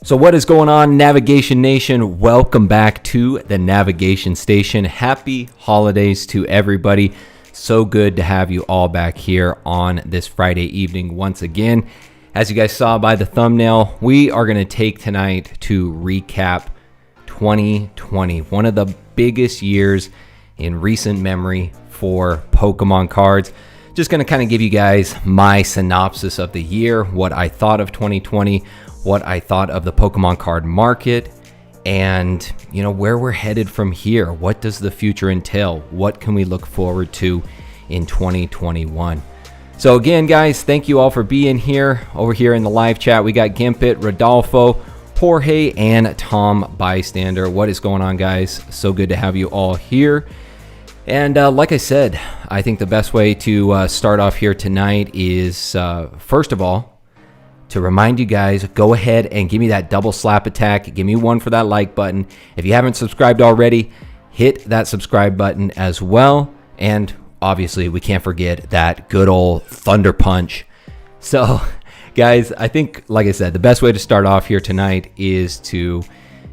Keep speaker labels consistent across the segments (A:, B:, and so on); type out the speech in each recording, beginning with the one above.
A: So what is going on, Navigation Nation? Welcome back to the Navigation Station. Happy holidays to everybody. So good to have you all back here on this Friday evening once again. As you guys saw by the thumbnail, we are going to take tonight to recap 2020, one of the biggest years in recent memory for Pokemon cards. Just going to kind of give you guys my synopsis of the year, what I thought of 2020, what I thought of the Pokemon card market, and where we're headed from here. What does the future entail? What can we look forward to in 2021? So again, guys, thank you all for being here. Over here in the live chat, we got Gimpit, Rodolfo, Jorge, and Tom Bystander. What is going on, guys? So good to have you all here. And like I said, I think the best way to start off here tonight is, first of all, to remind you guys, go ahead and give me that double slap attack. Give me one for that like button. If you haven't subscribed already, hit that subscribe button as well. And obviously, we can't forget that good old Thunder Punch. So, guys, I think, like I said, the best way to start off here tonight is to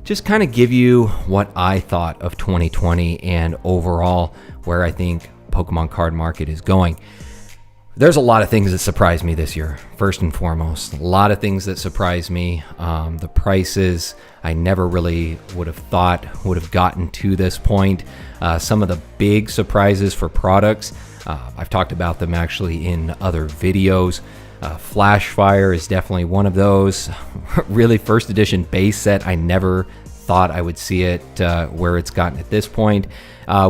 A: just kind of give you what I thought of 2020 and overall where I think Pokemon card market is going. There's a lot of things that surprised me this year, first and foremost. A lot of things that surprised me. The prices, I never really would have thought would have gotten to this point. Some of the big surprises for products, I've talked about them actually in other videos. Flash Fire is definitely one of those. Really, first edition base set, I never thought I would see it where it's gotten at this point.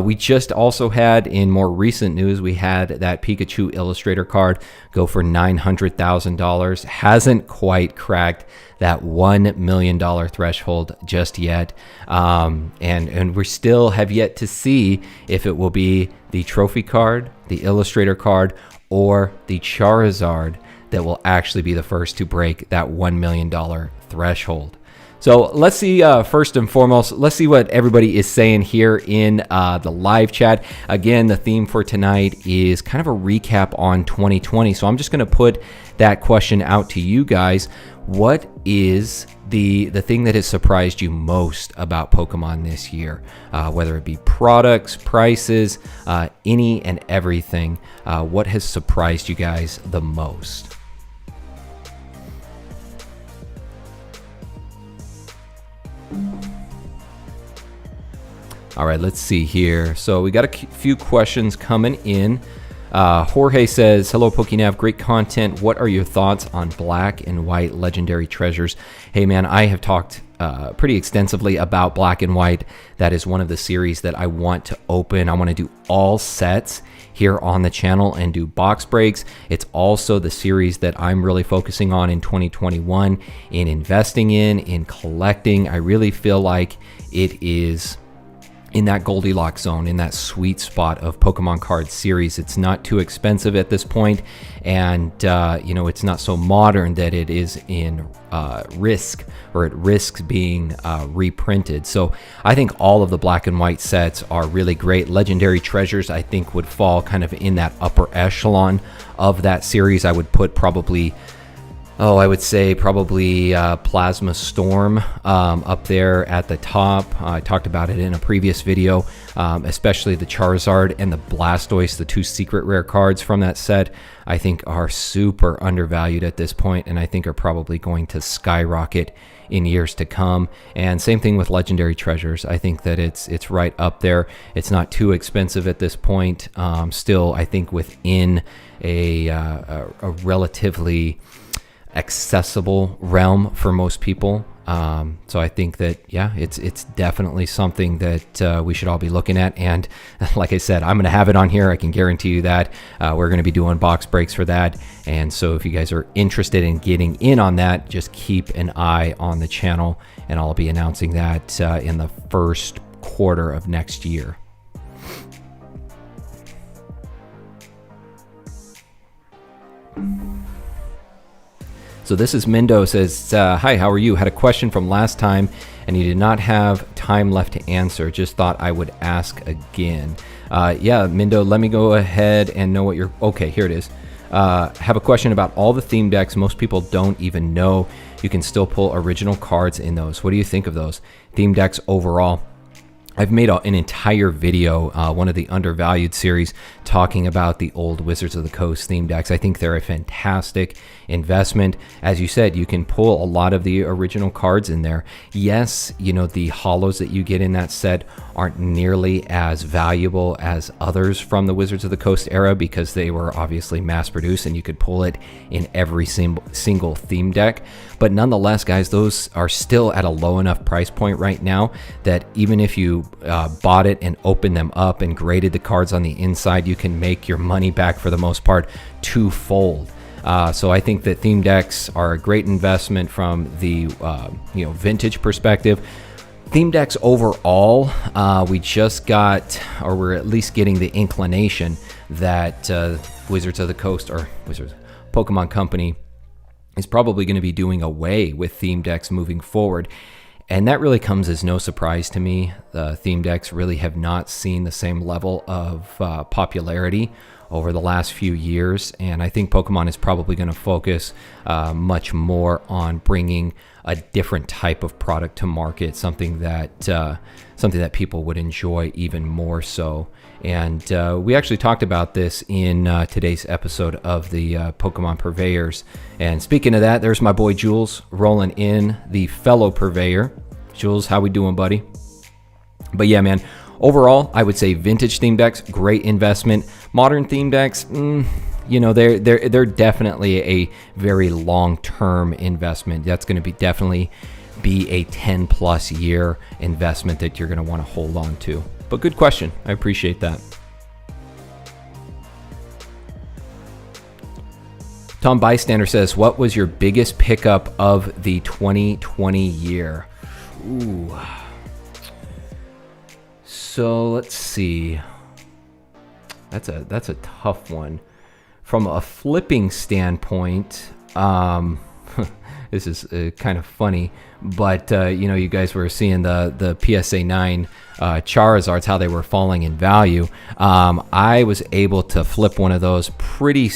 A: We just also had, in more recent news, we had that Pikachu Illustrator card go for $900,000. Hasn't quite cracked that $1 million threshold just yet. And we still have yet to see if it will be the trophy card, the Illustrator card, or the Charizard that will actually be the first to break that $1 million threshold. So let's see, first and foremost, let's see what everybody is saying here in the live chat. Again, the theme for tonight is kind of a recap on 2020. So I'm just going to put that question out to you guys. What is the thing that has surprised you most about Pokemon this year? Whether it be products, prices, any and everything. What has surprised you guys the most? All right, let's see here. So we got a few questions coming in. Jorge says, hello, PokéNav, great content. What are your thoughts on black and white legendary treasures? Hey, man, I have talked pretty extensively about black and white. That is one of the series that I want to open. I want to do all sets here on the channel and do box breaks. It's also the series that I'm really focusing on in 2021 in investing in collecting. I really feel like it is in that Goldilocks zone, in that sweet spot of Pokemon card series. It's not too expensive at this point, and it's not so modern that it is in risk, or it risks being reprinted. So I think all of the black and white sets are really great. Legendary Treasures, I think, would fall kind of in that upper echelon of that series. I would put probably Plasma Storm up there at the top. I talked about it in a previous video, especially the Charizard and the Blastoise, the two secret rare cards from that set, I think are super undervalued at this point, and I think are probably going to skyrocket in years to come. And same thing with Legendary Treasures. I think that it's right up there. It's not too expensive at this point. Still, I think within a relatively accessible realm for most people. So I think that, yeah, it's definitely something that we should all be looking at. And like I said, I'm going to have it on here. I can guarantee you that. We're going to be doing box breaks for that. And so if you guys are interested in getting in on that, just keep an eye on the channel, and I'll be announcing that in the first quarter of next year. So this is Mindo, says, hi, how are you? Had a question from last time and you did not have time left to answer. Just thought I would ask again. Yeah, Mindo, let me go ahead and know what you're... Okay, here it is. Have a question about all the theme decks. Most people don't even know you can still pull original cards in those. What do you think of those theme decks overall? I've made an entire video, one of the Undervalued series, talking about the old Wizards of the Coast theme decks. I think they're a fantastic investment. As you said, you can pull a lot of the original cards in there. Yes, you know, the holos that you get in that set aren't nearly as valuable as others from the Wizards of the Coast era because they were obviously mass produced and you could pull it in every single theme deck. But nonetheless, guys, those are still at a low enough price point right now that even if you bought it and opened them up and graded the cards on the inside, you can make your money back for the most part twofold. So I think that theme decks are a great investment from the vintage perspective. Theme decks overall, we just got, or we're at least getting the inclination that Wizards of the Coast or Pokemon Company is probably going to be doing away with theme decks moving forward. And that really comes as no surprise to me. The theme decks really have not seen the same level of popularity over the last few years. And I think Pokemon is probably going to focus much more on bringing a different type of product to market, something that people would enjoy even more so. And we actually talked about this in today's episode of the Pokemon Purveyors. And speaking of that, there's my boy Jules rolling in, the fellow purveyor. Jules, how we doing, buddy? But yeah, man, overall, I would say vintage theme decks, great investment. Modern theme decks, they're definitely a very long-term investment. That's going to definitely be a 10+ year investment that you're going to want to hold on to. But good question. I appreciate that. Tom Bystander says, what was your biggest pickup of the 2020 year? Ooh. So let's see. That's a tough one. From a flipping standpoint, this is kind of funny, but you guys were seeing the PSA 9 Charizards, how they were falling in value. I was able to flip one of those pretty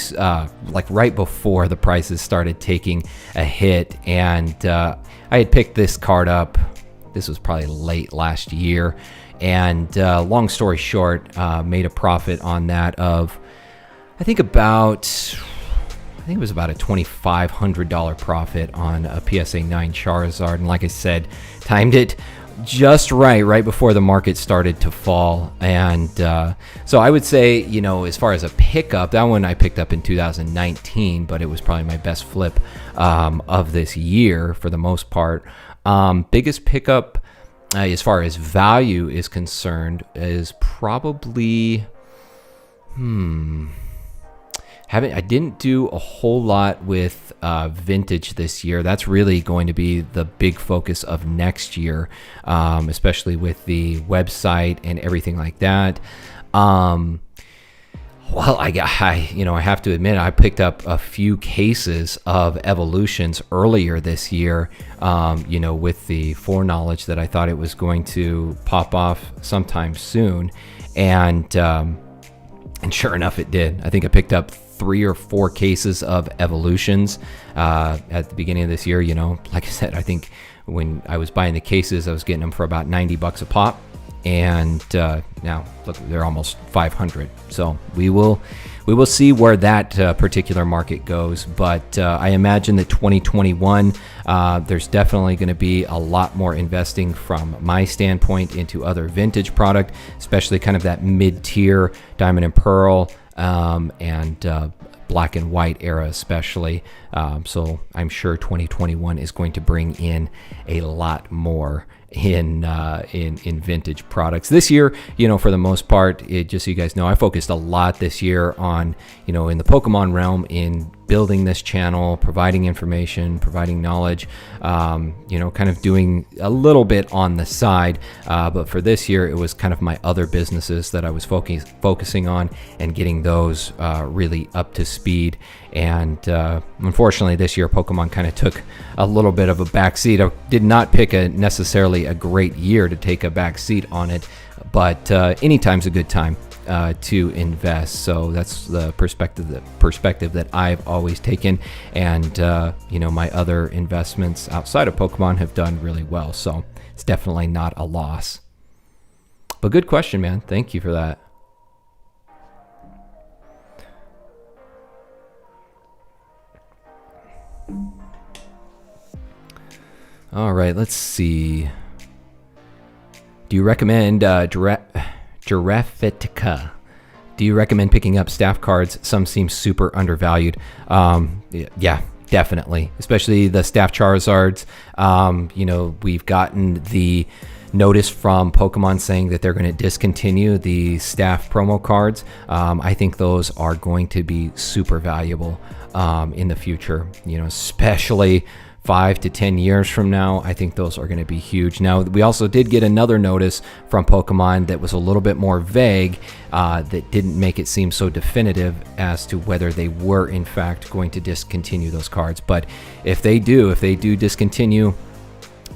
A: right before the prices started taking a hit, and I had picked this card up. This was probably late last year, and long story short, made a profit on that of I think it was about a $2,500 profit on a PSA 9 Charizard. And like I said, timed it just right before the market started to fall. And so I would say, as far as a pickup, that one I picked up in 2019, but it was probably my best flip of this year for the most part. Biggest pickup as far as value is concerned is probably, I didn't do a whole lot with vintage this year. That's really going to be the big focus of next year, especially with the website and everything like that. Well, I have to admit, I picked up a few cases of evolutions earlier this year, with the foreknowledge that I thought it was going to pop off sometime soon. And sure enough, it did. I think I picked up 3 or 4 cases of evolutions at the beginning of this year. Like I said, I think when I was buying the cases, I was getting them for about $90 a pop. And now look, they're almost 500. So we will see where that particular market goes. But I imagine that 2021, there's definitely going to be a lot more investing from my standpoint into other vintage product, especially kind of that mid-tier Diamond and Pearl and Black and White era especially. So I'm sure 2021 is going to bring in a lot more in vintage products this year. For the most part, just so you guys know, I focused a lot this year on in the Pokemon realm in building this channel, providing information, providing knowledge, kind of doing a little bit on the side. But for this year, it was kind of my other businesses that I was focusing on and getting those really up to speed. And unfortunately, this year, Pokemon kind of took a little bit of a backseat. I did not pick necessarily a great year to take a backseat on it, but anytime's a good time to invest. So that's the perspective that I've always taken, and my other investments outside of Pokemon have done really well. So it's definitely not a loss. But good question, man. Thank you for that. All right, let's see. Do you recommend Giraffitica? Do you recommend picking up staff cards? Some seem super undervalued. Yeah, definitely. Especially the staff Charizards. We've gotten the notice from Pokemon saying that they're going to discontinue the staff promo cards. I think those are going to be super valuable in the future, especially 5 to 10 years from now. I think those are going to be huge. Now, we also did get another notice from Pokemon that was a little bit more vague, that didn't make it seem so definitive as to whether they were in fact going to discontinue those cards. But if they do discontinue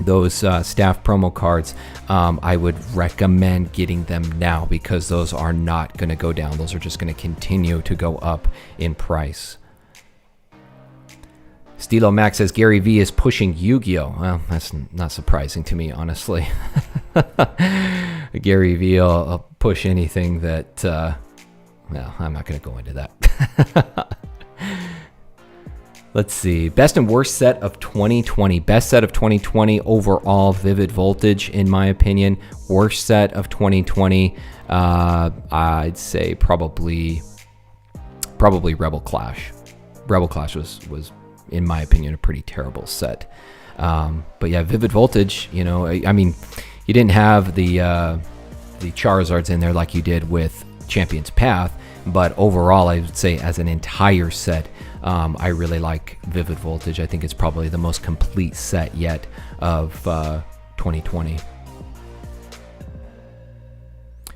A: those staff promo cards, I would recommend getting them now, because those are not going to go down. Those are just going to continue to go up in price. Stilo Max says Gary V is pushing Yu-Gi-Oh! Well, that's not surprising to me, honestly. Gary V will push anything that, I'm not going to go into that. Let's see. Best and worst set of 2020. Best set of 2020 overall, Vivid Voltage, in my opinion. Worst set of 2020, I'd say probably Rebel Clash. Rebel Clash was in my opinion, a pretty terrible set. But yeah, Vivid Voltage, I mean, you didn't have the Charizards in there like you did with Champion's Path, but overall, I would say as an entire set, I really like Vivid Voltage. I think it's probably the most complete set yet of 2020.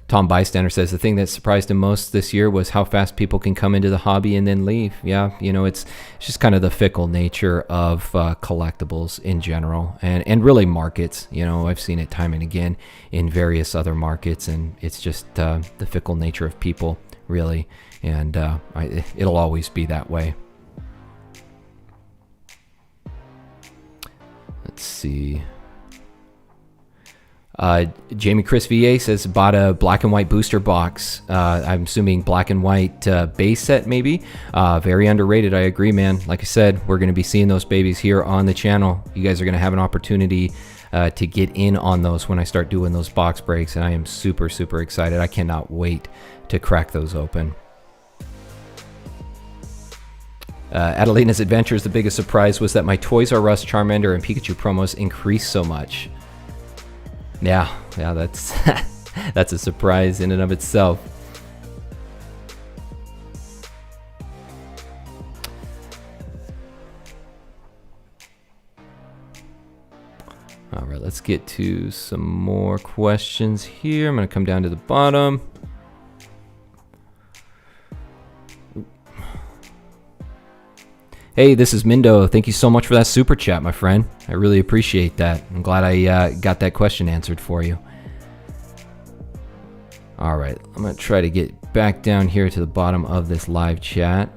A: Tom Bystander says the thing that surprised him most this year was how fast people can come into the hobby and then leave. Yeah, it's just kind of the fickle nature of collectibles in general, and really markets. I've seen it time and again in various other markets, and it's just the fickle nature of people, really, and it'll always be that way. Let's see. Jamie Chris VA says bought a black and white booster box. I'm assuming black and white base set, maybe. Very underrated. I agree, man. Like I said, we're going to be seeing those babies here on the channel. You guys are going to have an opportunity to get in on those when I start doing those box breaks, and I am super, super excited. I cannot wait to crack those open. Adelina's Adventures, the biggest surprise was that my Toys R Us Charmander and Pikachu promos increased so much. Yeah, that's that's a surprise in and of itself. All right, let's get to some more questions here. I'm going to come down to the bottom. Hey, this is Mindo. Thank you so much for that super chat, my friend. I really appreciate that. I'm glad I got that question answered for you. All right, I'm going to try to get back down here to the bottom of this live chat.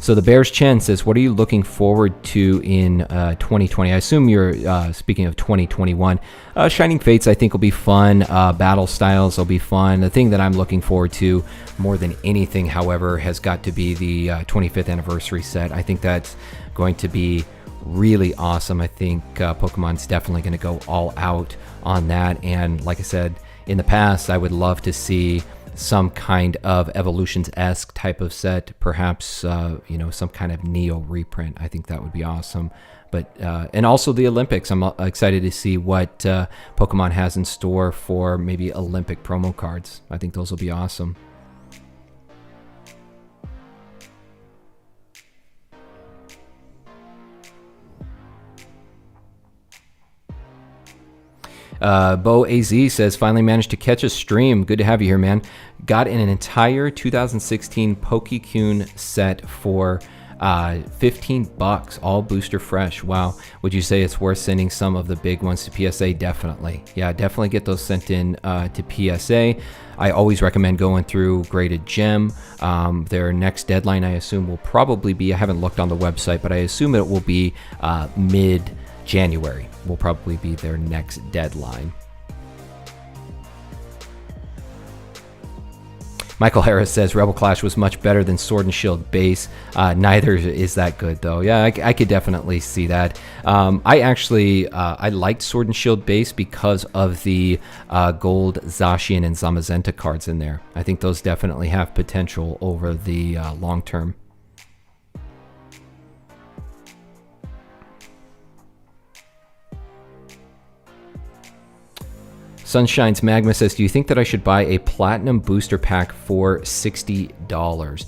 A: So the Bears Chen says, what are you looking forward to in 2020? I assume you're speaking of 2021. Shining Fates, I think, will be fun. Battle Styles will be fun. The thing that I'm looking forward to more than anything, however, has got to be the 25th anniversary set. I think that's going to be really awesome. I think Pokemon's definitely going to go all out on that. And like I said, in the past, I would love to see some kind of Evolutions-esque type of set, perhaps some kind of Neo reprint. I think that would be awesome. But and also the Olympics, I'm excited to see what Pokemon has in store for maybe Olympic promo cards. I think those will be awesome. Bo AZ says, finally managed to catch a stream. Good to have you here, man. Got an entire 2016 PokeCune set for $15, all booster fresh. Wow. Would you say it's worth sending some of the big ones to PSA? Definitely. Yeah, definitely get those sent in to PSA. I always recommend going through Graded Gem. Their next deadline, I assume, will probably be, I haven't looked on the website, but I assume it will be mid-January will probably be their next deadline. Michael Harris says Rebel Clash was much better than Sword and Shield base. Neither is that good though. Yeah, I could definitely see that. I actually I liked Sword and Shield base because of the gold Zacian and Zamazenta cards in there. I think those definitely have potential over the long term. Sunshine's Magma says, do you think that I should buy a platinum booster pack for $60?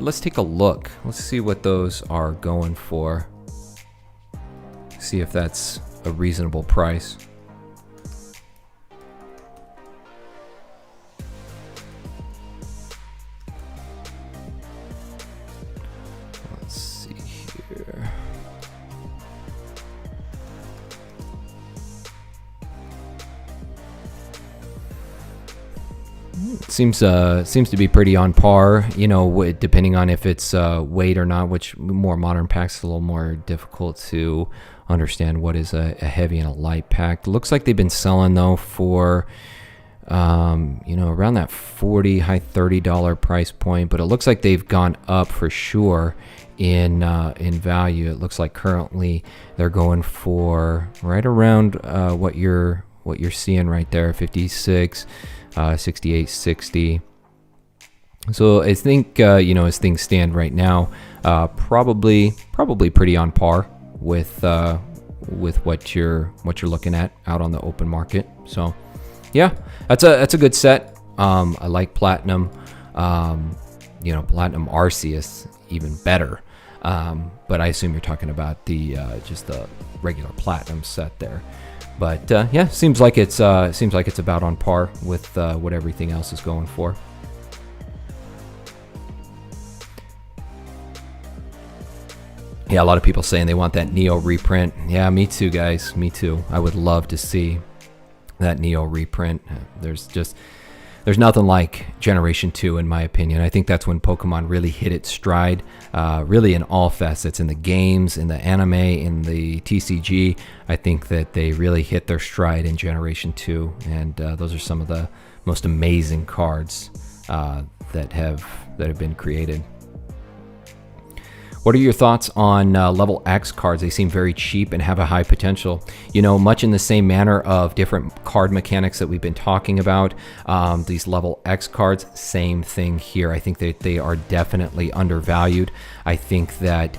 A: Let's take a look. Let's see what those are going for. See if that's a reasonable price. Let's see here. Seems to be pretty on par, you know, depending on if it's weight or not, which more modern packs is a little more difficult to understand what is a heavy and a light pack. Looks like they've been selling though for you know, around that $40 high $30 price point, but it looks like they've gone up for sure in value. It looks like currently they're going for right around what you're seeing right there, 56, 68, 60. So I think you know, as things stand right now, probably pretty on par with what you're looking at out on the open market. So yeah, that's a good set. I like Platinum. You know, Platinum Arceus even better. But I assume you're talking about the just the regular Platinum set there. But yeah, seems like it's about on par with what everything else is going for. Yeah, a lot of people saying they want that Neo reprint. Yeah, me too, guys. Me too. I would love to see that Neo reprint. There's nothing like Generation 2, in my opinion. I think that's when Pokemon really hit its stride, really in all facets, in the games, in the anime, in the TCG. I think that they really hit their stride in Generation 2, and those are some of the most amazing cards that have been created. What are your thoughts on level X cards? They seem very cheap and have a high potential. You know, much in the same manner of different card mechanics that we've been talking about. These level X cards, same thing here. I think that they are definitely undervalued. I think that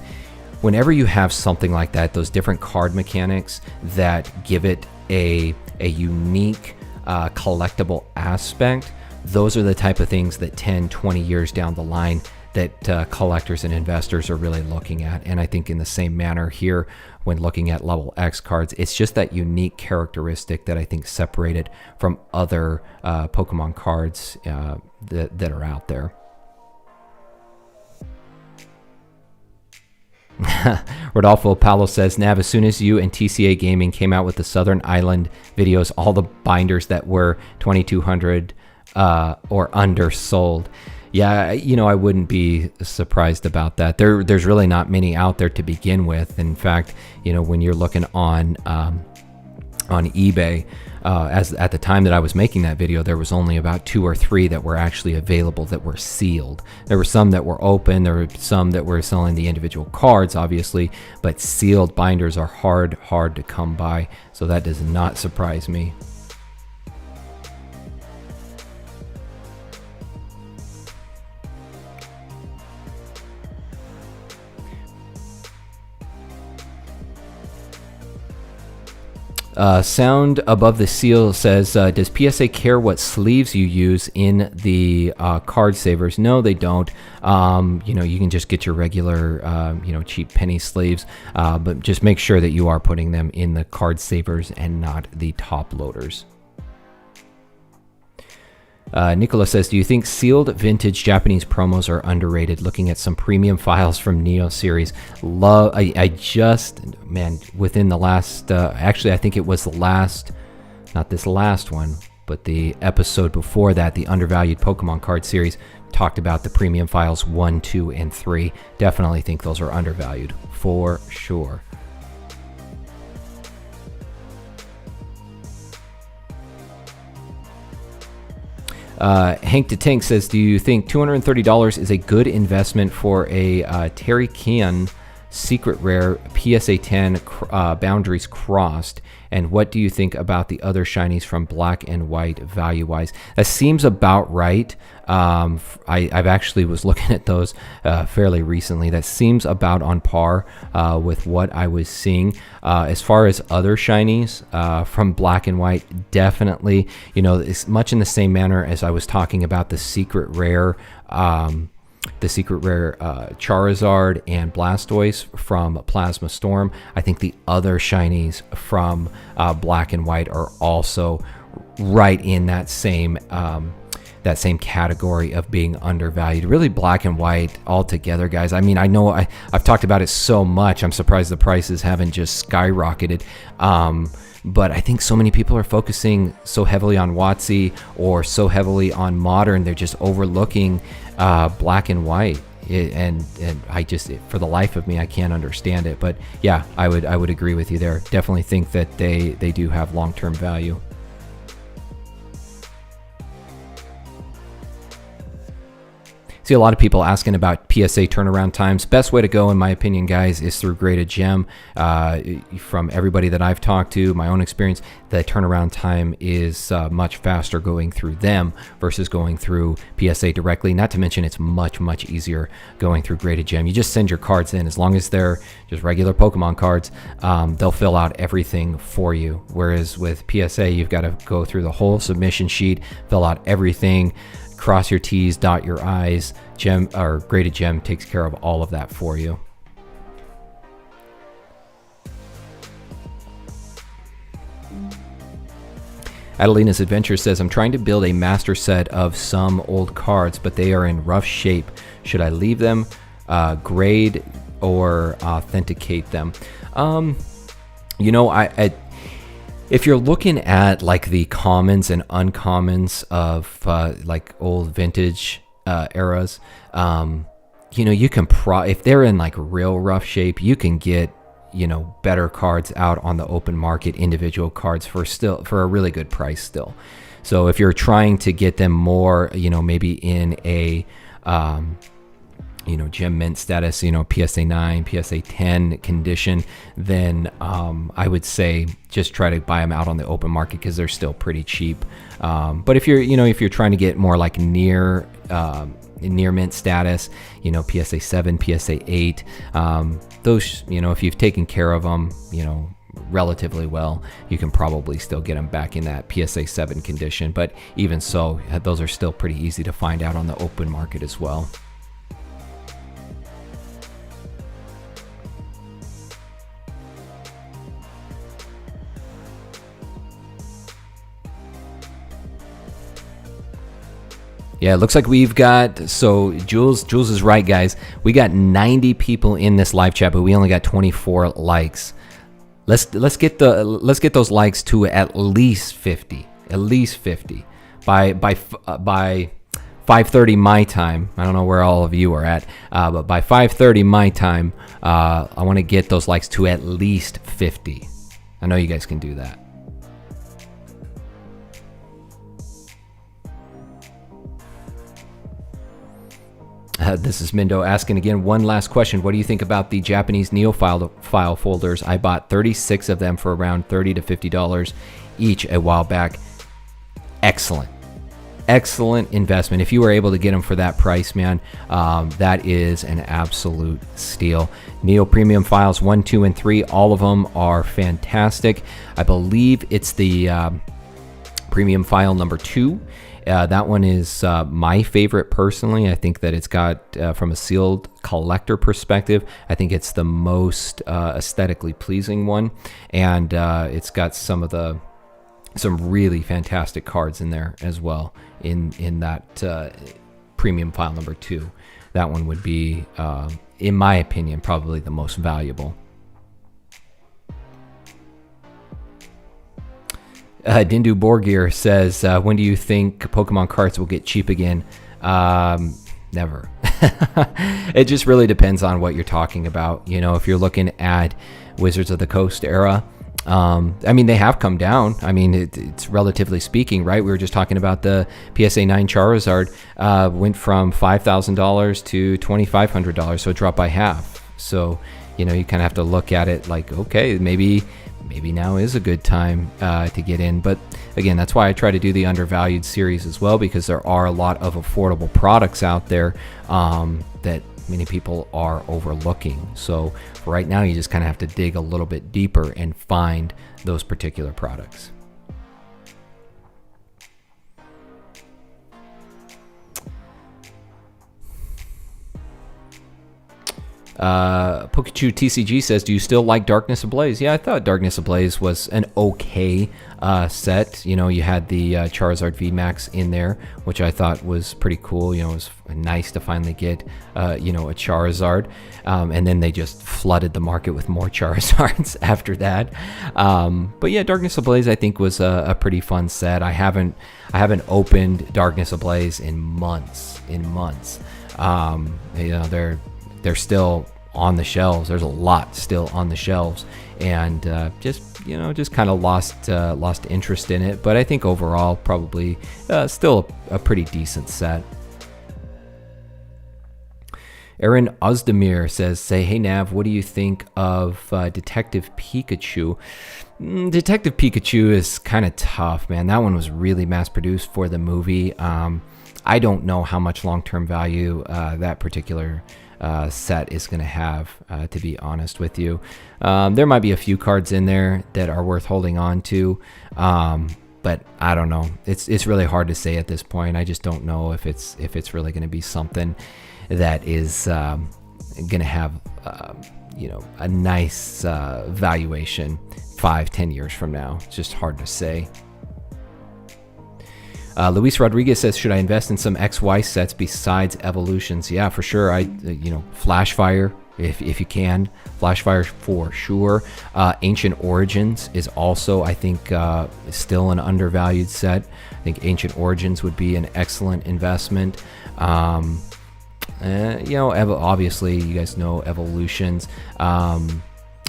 A: whenever you have something like that, those different card mechanics that give it a unique collectible aspect, those are the type of things that 10, 20 years down the line that collectors and investors are really looking at. And I think in the same manner here, when looking at level X cards, it's just that unique characteristic that I think separate it from other Pokemon cards that are out there. Rodolfo Paulo says, Nav, as soon as you and TCA Gaming came out with the Southern Island videos, all the binders that were 2200 or under sold. Yeah, you know, I wouldn't be surprised about that. There's really not many out there to begin with. In fact, you know, when you're looking on eBay, as at the time that I was making that video, there was only about 2 or 3 that were actually available that were sealed. There were some that were open. There were some that were selling the individual cards, obviously, but sealed binders are hard to come by. So that does not surprise me. Sound Above the Seal says, does PSA care what sleeves you use in the card savers? No, they don't. You know, you can just get your regular, you know, cheap penny sleeves, but just make sure that you are putting them in the card savers and not the top loaders. Nicola says, do you think sealed vintage Japanese promos are underrated? Looking at some premium files from Neo series. I just, man, within the last, actually, I think it was the last, not this last one, but the episode before that, the undervalued Pokemon card series, talked about the premium files 1, 2, and 3. Definitely think those are undervalued for sure. Hank the Tank says, do you think $230 is a good investment for a Terry Kian secret rare PSA 10 boundaries crossed? And what do you think about the other shinies from Black and White value-wise? That seems about right. I've actually was looking at those fairly recently. That seems about on par with what I was seeing. As far as other shinies from Black and White, definitely, you know, it's much in the same manner as I was talking about the secret rare Charizard and Blastoise from Plasma Storm. I think the other shinies from Black and White are also right in that same category of being undervalued. Really, Black and White altogether, guys. I mean, I know I've talked about it so much. I'm surprised the prices haven't just skyrocketed. But I think so many people are focusing so heavily on WotC or so heavily on Modern, they're just overlooking Black and White. And I just, for the life of me, I can't understand it. But yeah, I would agree with you there. Definitely think that they do have long-term value. See a lot of people asking about PSA turnaround times. Best way to go, in my opinion, guys, is through Graded Gem. From everybody that I've talked to, my own experience, the turnaround time is much faster going through them versus going through PSA directly. Not to mention, it's much, much easier going through Graded Gem. You just send your cards in. As long as they're just regular Pokemon cards, they'll fill out everything for you. Whereas with PSA, you've got to go through the whole submission sheet, fill out everything, cross your T's, dot your I's. Graded Gem takes care of all of that for you. Adelina's Adventure says, I'm trying to build a master set of some old cards, but they are in rough shape. Should I leave them, grade, or authenticate them? You know, if you're looking at like the commons and uncommons of like old vintage eras, you know, you can if they're in like real rough shape, you can get, you know, better cards out on the open market, individual cards for a really good price still. So if you're trying to get them more, you know, maybe in a you know, gem mint status, you know, PSA 9, PSA 10 condition, then I would say just try to buy them out on the open market because they're still pretty cheap. But if you're trying to get more like near mint status, you know, PSA 7, PSA 8, those, you know, if you've taken care of them, you know, relatively well, you can probably still get them back in that PSA 7 condition. But even so, those are still pretty easy to find out on the open market as well. Yeah, it looks like we've got, so Jules is right, guys. We got 90 people in this live chat, but we only got 24 likes. Let's get those likes to at least 50. At least 50 by 5:30 my time. I don't know where all of you are at, but by 5:30 my time, I want to get those likes to at least 50. I know you guys can do that. This is Mindo asking again, one last question. What do you think about the Japanese Neofile folders? I bought 36 of them for around $30 to $50 each a while back. Excellent investment. If you were able to get them for that price, man, that is an absolute steal. Neo Premium Files 1, 2, and 3, all of them are fantastic. I believe it's the Premium File number 2. That one is my favorite personally. I think that it's got, from a sealed collector perspective, I think it's the most aesthetically pleasing one. And it's got some of the some really fantastic cards in there as well in that premium file number 2. That one would be, in my opinion, probably the most valuable. Dindu Borgir says, when do you think Pokemon cards will get cheap again? Never. It just really depends on what you're talking about. You know, if you're looking at Wizards of the Coast era, I mean, they have come down. I mean, it's relatively speaking, right? We were just talking about the PSA 9 Charizard went from $5,000 to $2,500, so it dropped by half. So, you know, you kind of have to look at it like, okay, maybe now is a good time to get in. But again, that's why I try to do the undervalued series as well, because there are a lot of affordable products out there that many people are overlooking. So right now, you just kind of have to dig a little bit deeper and find those particular products. Pikachu TCG says, do you still like Darkness Ablaze? Yeah, I thought Darkness Ablaze was an okay set. You know, you had the Charizard VMAX in there, which I thought was pretty cool. You know, it was nice to finally get, you know, a Charizard. And then they just flooded the market with more Charizards after that. But yeah, Darkness Ablaze I think was a pretty fun set. I haven't opened Darkness Ablaze in months. You know, they're still on the shelves. There's a lot still on the shelves, and just kind of lost interest in it. But I think overall, probably still a pretty decent set. Aaron Ozdemir says, hey Nav, what do you think of Detective Pikachu? Detective Pikachu is kind of tough, man. That one was really mass produced for the movie. I don't know how much long-term value that particular set is going to have, to be honest with you. There might be a few cards in there that are worth holding on to, but I don't know. It's really hard to say at this point. I just don't know if it's really going to be something that is going to have you know, a nice valuation 5-10 years from now. It's just hard to say. Luis Rodriguez says, should I invest in some XY sets besides evolutions? Yeah, for sure. You know, Flashfire, if you can. Flashfire for sure. Ancient Origins is also, I think, still an undervalued set. I think Ancient Origins would be an excellent investment. You know, obviously, you guys know Evolutions.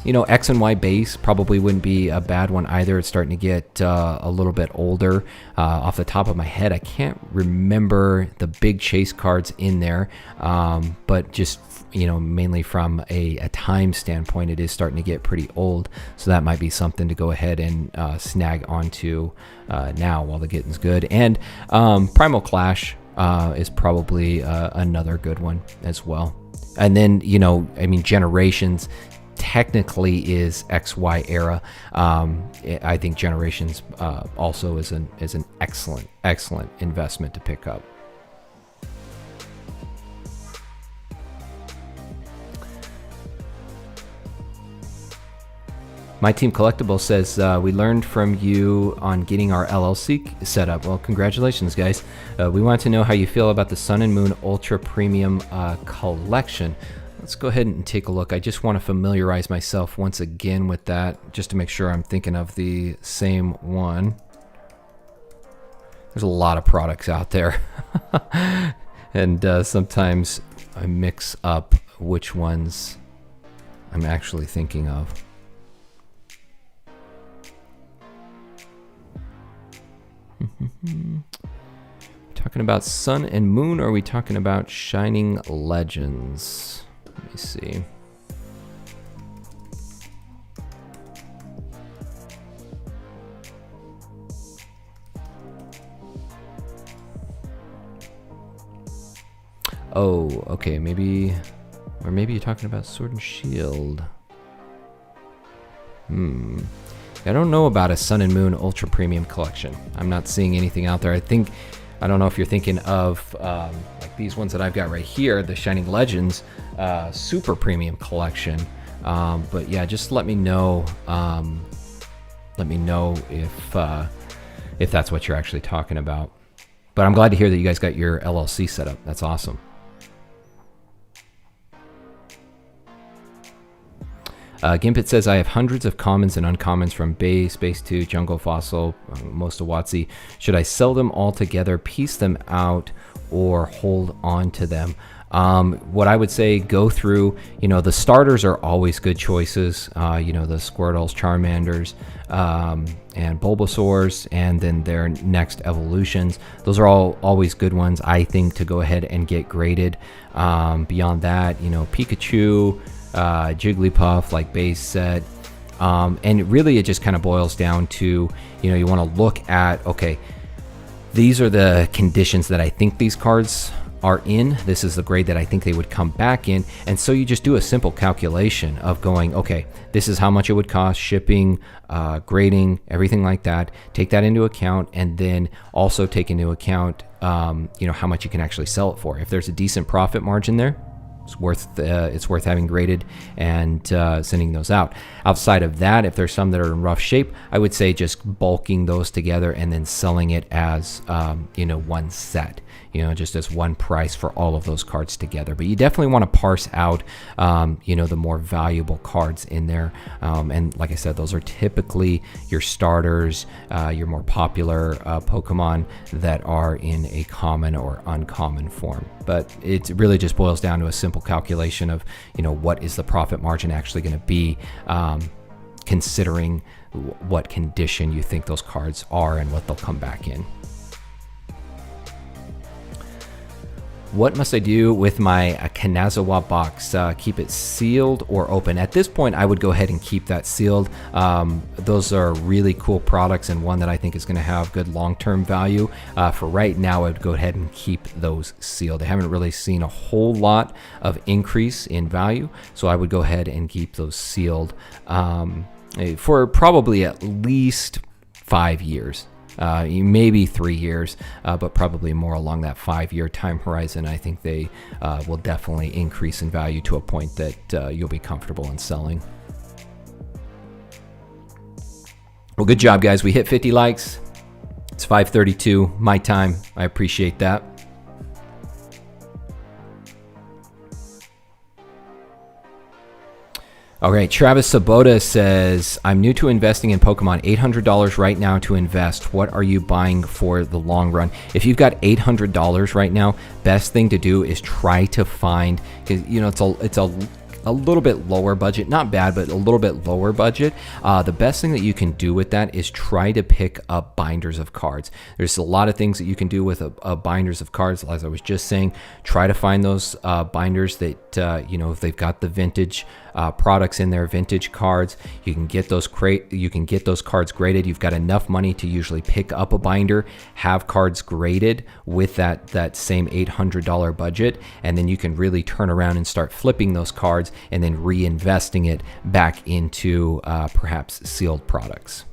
A: You know, X and Y base probably wouldn't be a bad one either. It's starting to get a little bit older. Off the top of my head, I can't remember the big chase cards in there, but just, you know, mainly from a time standpoint, it is starting to get pretty old. So that might be something to go ahead and snag onto now while the getting's good. And Primal Clash is probably another good one as well. And then, you know, I mean, Generations technically is XY era. I think Generations also is an excellent investment to pick up. My Team Collectible says, we learned from you on getting our LLC set up. Well, congratulations, guys. We want to know how you feel about the Sun and Moon Ultra Premium collection. Let's go ahead and take a look. I just want to familiarize myself once again with that, just to make sure I'm thinking of the same one. There's a lot of products out there. And sometimes I mix up which ones I'm actually thinking of. Talking about Sun and Moon, or are we talking about Shining Legends? Let me see. Oh, okay, maybe, or maybe you're talking about Sword and Shield. I don't know about a Sun and Moon Ultra Premium collection. I'm not seeing anything out there. I don't know if you're thinking of like these ones that I've got right here, the Shining Legends Super Premium collection. But yeah, just let me know. Let me know if if that's what you're actually talking about. But I'm glad to hear that you guys got your LLC set up. That's awesome. Gimpit says, I have hundreds of commons and uncommons from Base, Base 2, Jungle, Fossil, most of Watsy. Should I sell them all together, piece them out, or hold on to them? What I would say, go through, the starters are always good choices. The Squirtles, Charmanders, and Bulbasaurs, and then their next evolutions. Those are all always good ones, I think, to go ahead and get graded. Beyond that, Pikachu, Jigglypuff, like Base said. And really it just kind of boils down to, you want to look at, okay, these are the conditions that I think these cards are in. This is the grade that I think they would come back in. And so you just do a simple calculation of going, okay, this is how much it would cost, shipping, grading, everything like that. Take that into account, and then also take into account, how much you can actually sell it for. If there's a decent profit margin there, it's worth having graded and sending those out. Outside of that, if there's some that are in rough shape, I would say just bulking those together and then selling it as one set, just as one price for all of those cards together. But you definitely want to parse out the more valuable cards in there, and like I said, those are typically your starters, your more popular Pokemon that are in a common or uncommon form. But it really just boils down to a simple calculation of, what is the profit margin actually going to be, considering what condition you think those cards are and what they'll come back in. What must I do with my Kanazawa box? Keep it sealed or open? At this point, I would go ahead and keep that sealed. Those are really cool products, and one that I think is going to have good long-term value. For right now, I would go ahead and keep those sealed. I haven't really seen a whole lot of increase in value, so I would go ahead and keep those sealed for probably at least 5 years. Maybe 3 years, but probably more along that 5-year time horizon. I think they will definitely increase in value to a point that you'll be comfortable in selling. Well, good job, guys. We hit 50 likes. It's 5:32 my time. I appreciate that. All right, Travis Sabota says, I'm new to investing in Pokemon, $800 right now to invest. What are you buying for the long run? If you've got $800 right now, best thing to do is try to find, because it's a little bit lower budget, not bad, but a little bit lower budget. The best thing that you can do with that is try to pick up binders of cards. There's a lot of things that you can do with a binders of cards. As I was just saying, try to find those binders that, if they've got the vintage products in there, vintage cards, you can get those cards graded. You've got enough money to usually pick up a binder, have cards graded with that same $800 budget, and then you can really turn around and start flipping those cards and then reinvesting it back into perhaps sealed products.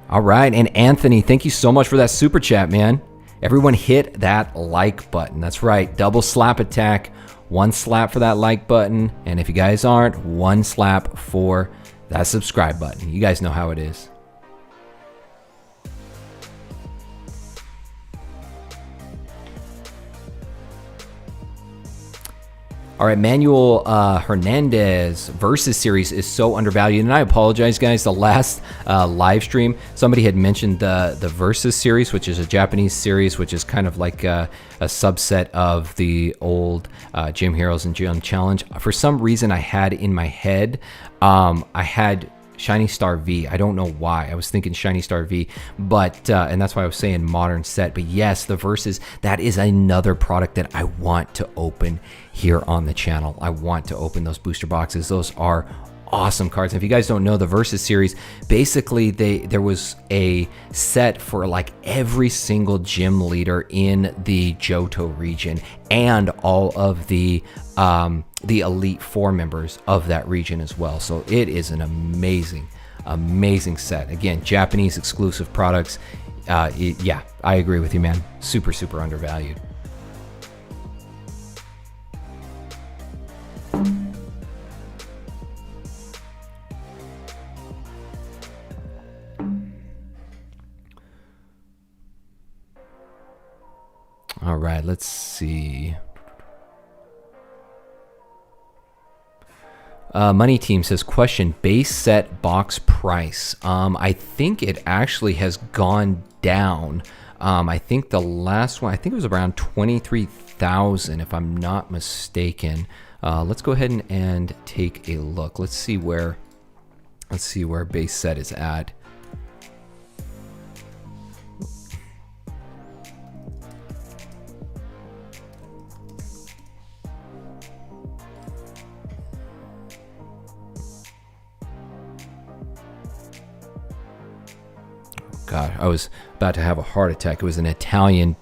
A: All right, and Anthony, thank you so much for that super chat, man. Everyone hit that like button. That's right, double slap attack. One slap for that like button, and if you guys aren't, one slap for that subscribe button. You guys know how it is. All right, Manuel Hernandez Versus series is so undervalued, and I apologize, guys. The last live stream, somebody had mentioned the Versus series, which is a Japanese series, which is kind of like a subset of the old Gym Heroes and Gym Challenge. For some reason, I had in my head, I had Shiny Star V. I don't know why. I was thinking Shiny Star V, but and that's why I was saying modern set. But yes, the Versus, that is another product that I want to open here on the channel. I want to open those booster boxes. Those are awesome cards. And if you guys don't know, the Versus series, basically there was a set for like every single gym leader in the Johto region and all of the Elite Four members of that region as well. So it is an amazing set. Again, Japanese exclusive products. Yeah, I agree with you, man. Super undervalued. right, let's see. Money Team says, question, base set box price. I think it actually has gone down. I think the last one, I think it was around 23,000 if I'm not mistaken. Let's go ahead and take a look. Let's see where base set is at. God, I was about to have a heart attack. It was an Italian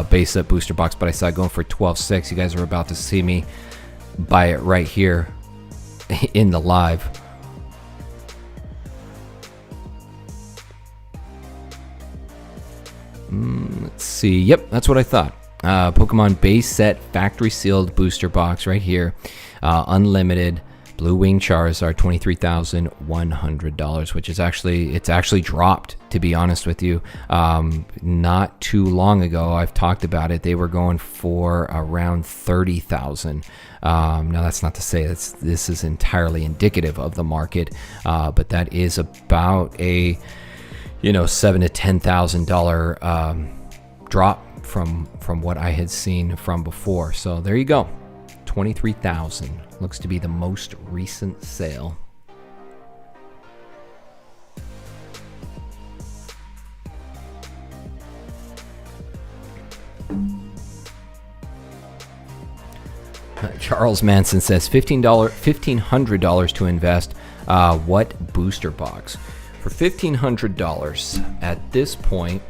A: base set booster box, but I saw it going for 12.6. You guys are about to see me buy it right here in the live. Let's see. Yep, that's what I thought. Pokemon base set factory sealed booster box right here. Unlimited. Blue Wing Charizard, $23,100, which is actually dropped, to be honest with you. Not too long ago, I've talked about it. They were going for around 30,000. Now that's not to say this is entirely indicative of the market, but that is about a $7,000 to $10,000 drop from what I had seen from before. So there you go. 23,000 looks to be the most recent sale. Charles Manson says $1,500 to invest. What booster box? For $1,500 at this point,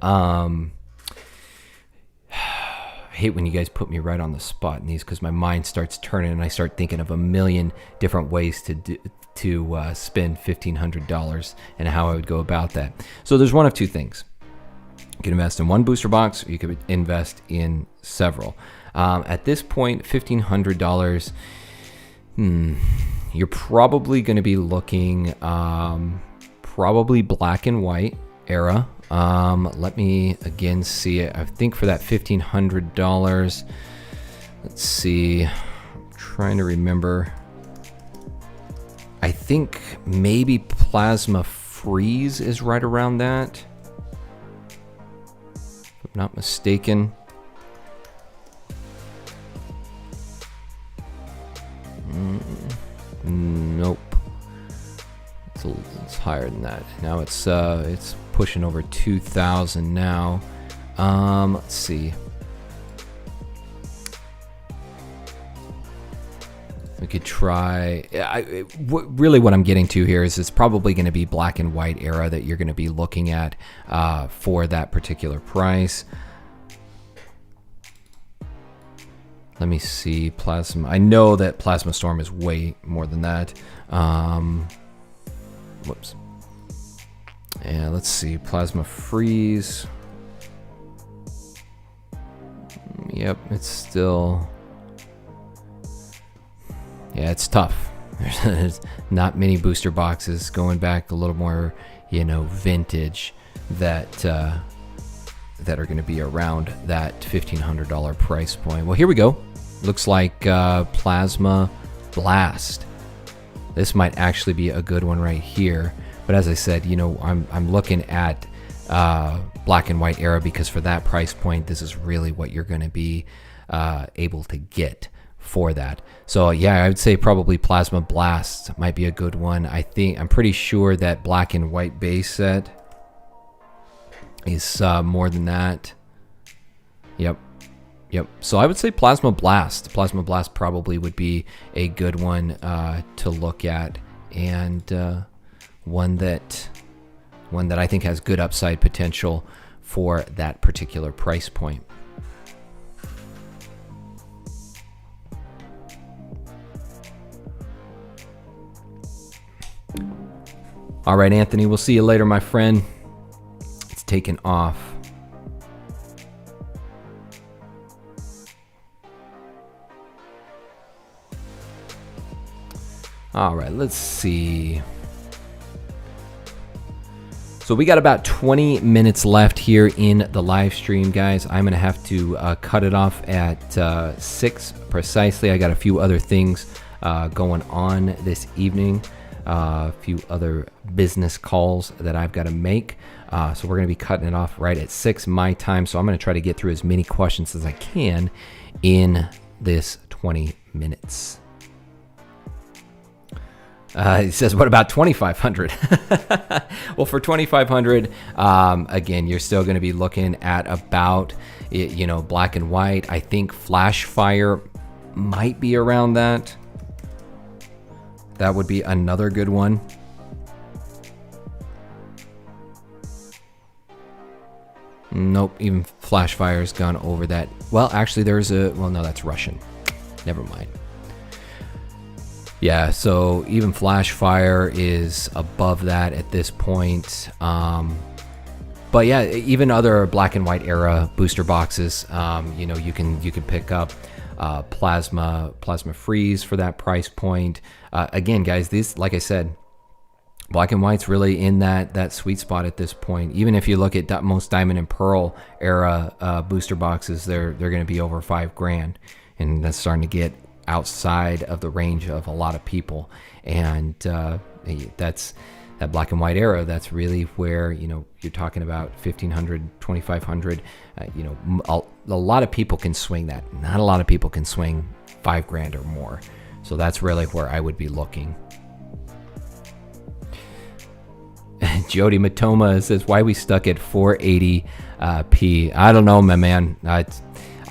A: I hate when you guys put me right on the spot in these, because my mind starts turning and I start thinking of a million different ways to spend $1,500 and how I would go about that. So there's one of two things. You can invest in one booster box, or you could invest in several. At this point, $1,500, you're probably going to be looking probably black and white era. Let me again see it. I think for that $1,500, let's see, I'm trying to remember. I think maybe Plasma Freeze is right around that, if I'm not mistaken. Nope. It's higher than that. Now it's pushing over 2,000 now. Let's see. We could try. Really, what I'm getting to here is it's probably going to be black and white era that you're going to be looking at for that particular price. Let me see. Plasma. I know that Plasma Storm is way more than that. Whoops. Yeah, let's see. Plasma Freeze. Yep, it's still... Yeah, it's tough. There's not many booster boxes going back a little more, vintage that are going to be around that $1,500 price point. Well, here we go. Looks like Plasma Blast. This might actually be a good one right here. But as I said, I'm looking at black and white era, because for that price point, this is really what you're going to be able to get for that. So yeah, I would say probably Plasma Blast might be a good one. I'm pretty sure that black and white base set is more than that. Yep. So I would say Plasma Blast. Plasma Blast probably would be a good one to look at, and one that I think has good upside potential for that particular price point. All right, Anthony, we'll see you later, my friend. It's taken off. All right, let's see. So we got about 20 minutes left here in the live stream, guys. I'm going to have to cut it off at 6 precisely. I got a few other things going on this evening, a few other business calls that I've got to make. So we're going to be cutting it off right at 6 my time. So I'm going to try to get through as many questions as I can in this 20 minutes. He says, what about 2,500? Well, for 2,500, again, you're still going to be looking at about, black and white. I think Flash Fire might be around that. That would be another good one. Nope, even Flash Fire's gone over that. Well, actually, no, that's Russian. Never mind. Yeah, so even Flash Fire is above that at this point. But yeah, even other black and white era booster boxes, you can pick up Plasma Freeze for that price point. Again, guys, these, like I said, black and white's really in that sweet spot at this point. Even if you look at most Diamond and Pearl era booster boxes, they're going to be over $5,000, and that's starting to get outside of the range of a lot of people. And that's that black and white era. That's really where you're talking about 1,500, 2,500. A lot of people can swing that. Not a lot of people can swing $5,000 or more. So that's really where I would be looking. Jody Matoma says, why we stuck at 480p? I don't know, my man.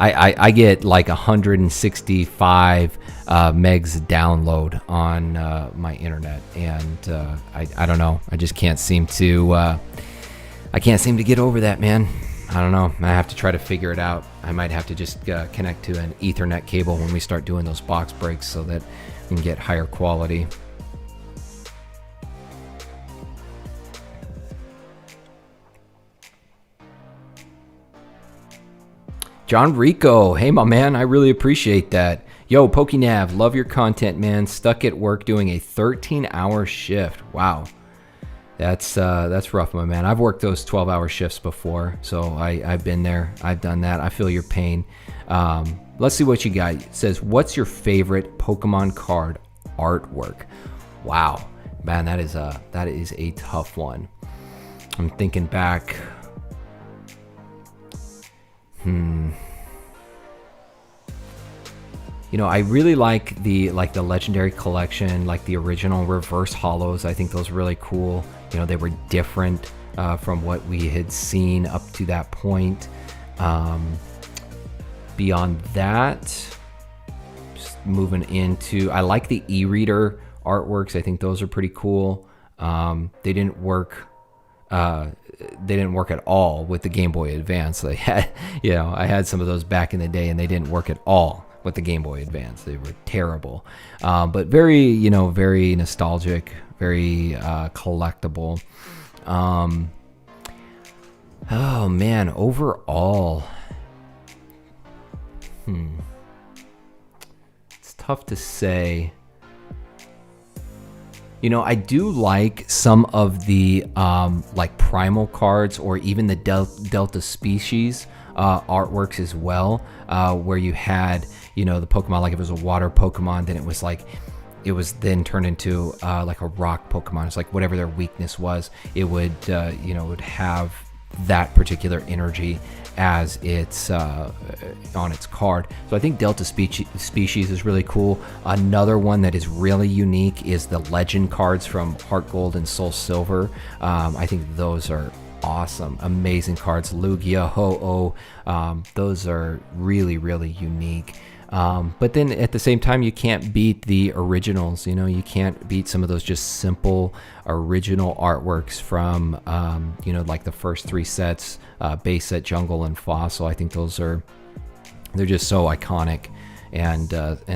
A: I get like 165 megs download on my internet, and I don't know. I just can't seem to get over that, man. I don't know. I have to try to figure it out. I might have to just connect to an Ethernet cable when we start doing those box breaks so that we can get higher quality. John Rico, hey my man, I really appreciate that. Yo, PokéNav, love your content, man. Stuck at work doing a 13-hour shift. Wow, that's rough, my man. I've worked those 12-hour shifts before, so I've been there. I've done that. I feel your pain. Let's see what you got. It says, what's your favorite Pokemon card artwork? Wow, man, that is a tough one. I'm thinking back. I really like the legendary collection, like the original reverse holos. I think those are really cool. They were different from what we had seen up to that point. Beyond that, just moving into, I like the e-reader artworks. I think those are pretty cool. They didn't work at all with the Game Boy Advance. They had, I had some of those back in the day, and they didn't work at all with the Game Boy Advance. They were terrible, but very, very nostalgic, very collectible. Oh man, overall, it's tough to say. I do like some of the like primal cards, or even the Delta Species artworks as well, where you had, the Pokemon, like if it was a water Pokemon, then it was then turned into like a rock Pokemon. It's like whatever their weakness was, it would, would have that particular energy as it's on its card. So I think Delta Species is really cool. Another one that is really unique is the Legend cards from Heart Gold and Soul Silver. I think those are awesome, amazing cards. Lugia, Ho-Oh, those are really, really unique. But then at the same time, you can't beat the originals. You can't beat some of those just simple original artworks from, like the first 3 sets, base set, jungle, and fossil. I think they're just so iconic and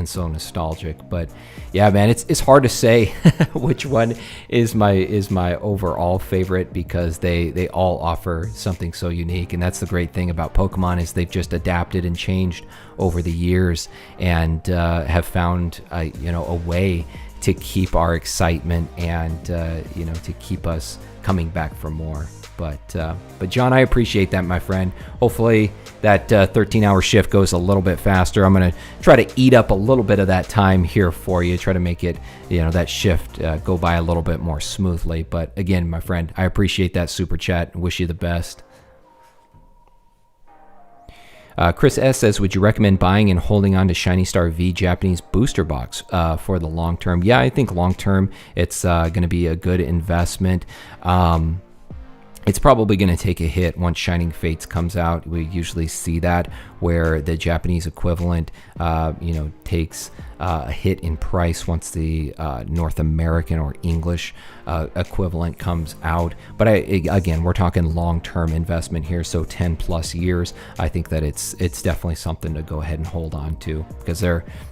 A: so nostalgic. But yeah, man, it's hard to say which one is my overall favorite, because they all offer something so unique. And that's the great thing about Pokemon, is they've just adapted and changed over the years, and have found a way to keep our excitement and to keep us coming back for more. But John, I appreciate that, my friend. Hopefully that 13-hour shift goes a little bit faster. I'm going to try to eat up a little bit of that time here for you, try to make it, that shift go by a little bit more smoothly. But again, my friend, I appreciate that super chat and wish you the best. Chris S. says, would you recommend buying and holding on to Shiny Star V Japanese booster box for the long term? Yeah, I think long term it's going to be a good investment. It's probably going to take a hit once Shining Fates comes out. We usually see that, where the Japanese equivalent, takes a hit in price once the North American or English equivalent comes out. But again, we're talking long-term investment here, so 10 plus years. I think that it's definitely something to go ahead and hold on to, because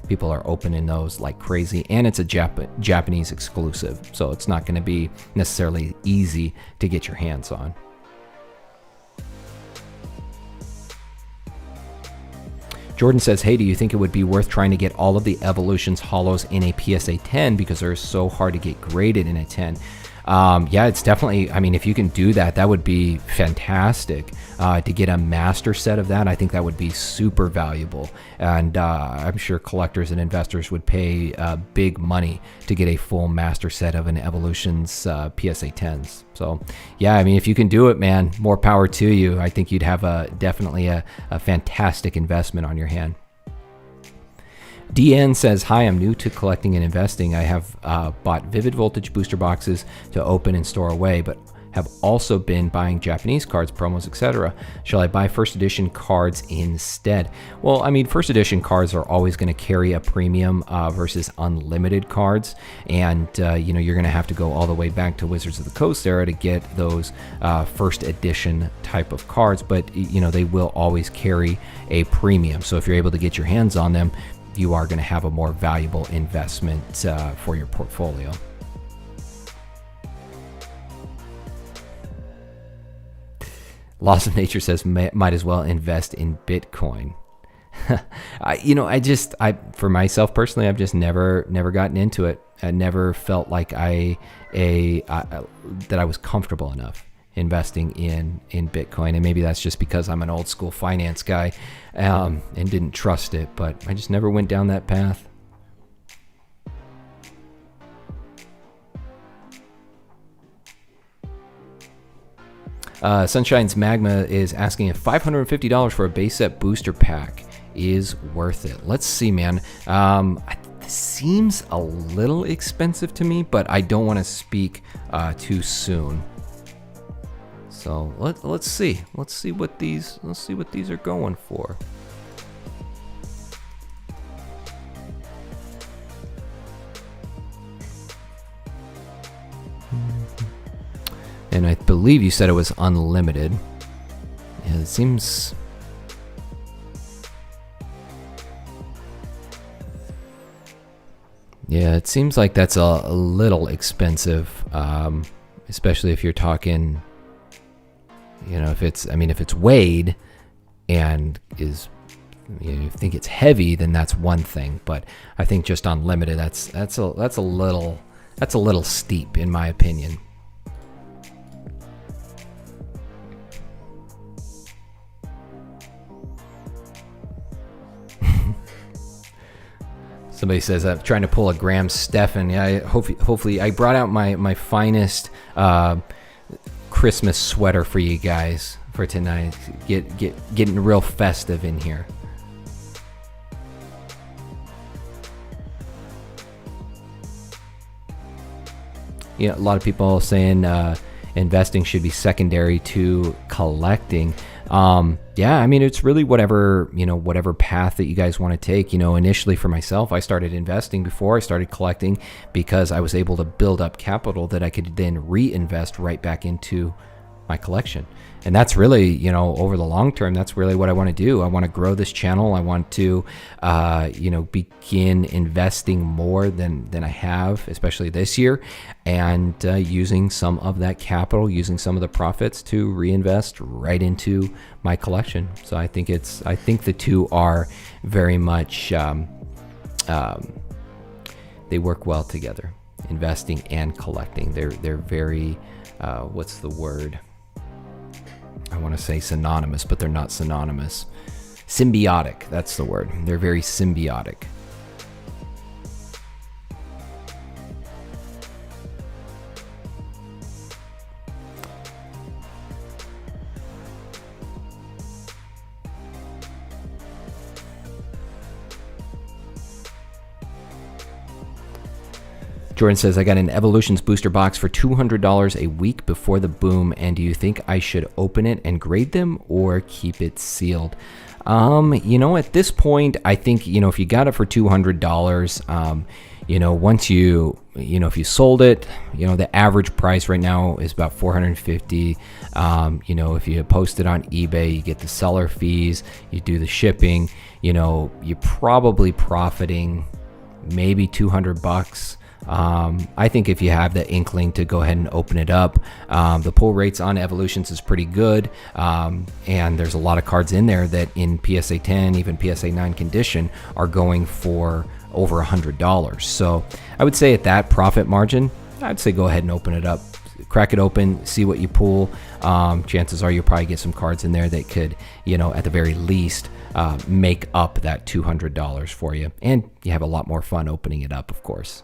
A: people are opening those like crazy, and it's a Japanese exclusive, so it's not going to be necessarily easy to get your hands on. Jordan says, hey, do you think it would be worth trying to get all of the Evolutions Hollows in a PSA 10, because they're so hard to get graded in a 10? Yeah, it's definitely, if you can do that, that would be fantastic. To get a master set of that, I think that would be super valuable. And I'm sure collectors and investors would pay big money to get a full master set of an Evolutions PSA 10s. So yeah, if you can do it, man, more power to you. I think you'd have definitely a fantastic investment on your hand. DN says, hi, I'm new to collecting and investing. I have bought Vivid Voltage booster boxes to open and store away, but have also been buying Japanese cards, promos, etc. Shall I buy first edition cards instead? Well, first edition cards are always going to carry a premium versus unlimited cards. And, you're going to have to go all the way back to Wizards of the Coast era to get those first edition type of cards. But, they will always carry a premium. So if you're able to get your hands on them, you are going to have a more valuable investment for your portfolio. Loss of Nature says, might as well invest in Bitcoin. For myself personally, I've just never gotten into it. I never felt like that I was comfortable enough investing in Bitcoin. And maybe that's just because I'm an old school finance guy and didn't trust it, but I just never went down that path. Sunshine's Magma is asking if $550 for a base set booster pack is worth it. Let's see, man. This seems a little expensive to me, but I don't want to speak too soon. So let's see. Let's see what these are going for. And I believe you said it was unlimited. Yeah, it seems... Yeah, it seems like that's a little expensive, especially if you're talking, if it's weighed and is, you think it's heavy, then that's one thing. But I think just unlimited, that's a little steep in my opinion. Somebody says, I'm trying to pull a Graham Stephan. Yeah, hopefully I brought out my finest Christmas sweater for you guys for tonight. Getting real festive in here. A lot of people saying investing should be secondary to collecting. Yeah, it's really whatever path that you guys want to take. Initially for myself, I started investing before I started collecting because I was able to build up capital that I could then reinvest right back into my collection. And that's really, you know, over the long term, that's really what I want to do. I want to grow this channel. I want to, you know, begin investing more than I have, especially this year, and using some of that capital, using some of the profits to reinvest right into my collection. So I think the two are very much, they work well together, investing and collecting. They're very, what's the word? I want to say synonymous, but they're not synonymous. Symbiotic, that's the word. They're very symbiotic. Jordan says, I got an Evolutions booster box for $200 a week before the boom, and do you think I should open it and grade them or keep it sealed? You know, at this point, I think, you know, if you got it for $200, you know, once you know, if you sold it, you know, the average price right now is about $450. You know, if you post it on eBay, you get the seller fees, you do the shipping, you know, you're probably profiting maybe $200. I think if you have the inkling to go ahead and open it up, the pull rates on Evolutions is pretty good, and there's a lot of cards in there that in PSA 10, even PSA 9 condition are going for over $100. So I would say at that profit margin, I'd say go ahead and open it up, crack it open, see what you pull. Chances are you'll probably get some cards in there that could, you know, at the very least, make up that $200 for you, and you have a lot more fun opening it up, of course.